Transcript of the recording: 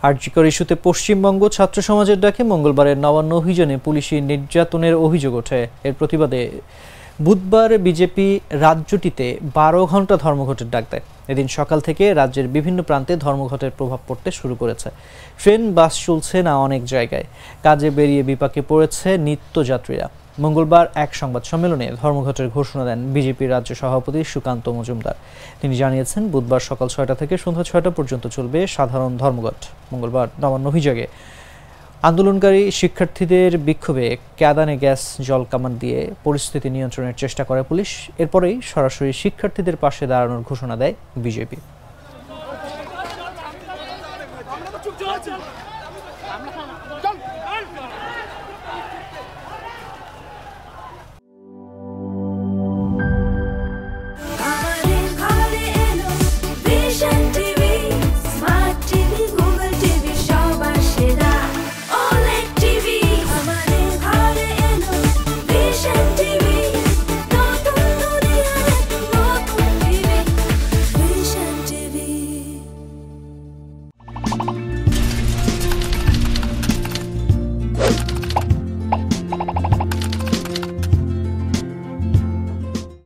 আরজিকর ইস্যুতে পশ্চিমবঙ্গ ছাত্র সমাজের ডাকে মঙ্গলবারের নবান্ন অভিযানে পুলিশি নির্যাতনের অভিযোগ ওঠে। এর প্রতিবাদে বুধবার বিজেপি রাজ্যটিতে 12 ঘণ্টা ধর্মঘটের ডাক দেয়। এদিন সকাল থেকে রাজ্যের বিভিন্ন প্রান্তে ধর্মঘটের প্রভাব পড়তে শুরু করেছে। ট্রেন, বাস চলছে না অনেক জায়গায়। কাজে বেরিয়ে বিপাকে পড়েছে নিত্যযাত্রীরা। মঙ্গলবার এক সংবাদ সম্মেলনে ধর্মঘটের ঘোষণা দেন বিজেপির রাজ্য সভাপতি সুকান্ত মজুমদার। তিনি জানিয়েছেন, বুধবার সকাল 6টা থেকে সন্ধ্যা 6টা পর্যন্ত চলবে সাধারণ ধর্মঘট। মঙ্গলবার নবান্ন অভিযোগে আন্দোলনকারী শিক্ষার্থীদের বিক্ষোভে কাঁদানে গ্যাস, জল কামান দিয়ে পরিস্থিতি নিয়ন্ত্রণের চেষ্টা করে পুলিশ। এরপরেই সরাসরি শিক্ষার্থীদের পাশে দাঁড়ানোর ঘোষণা দেয় বিজেপি।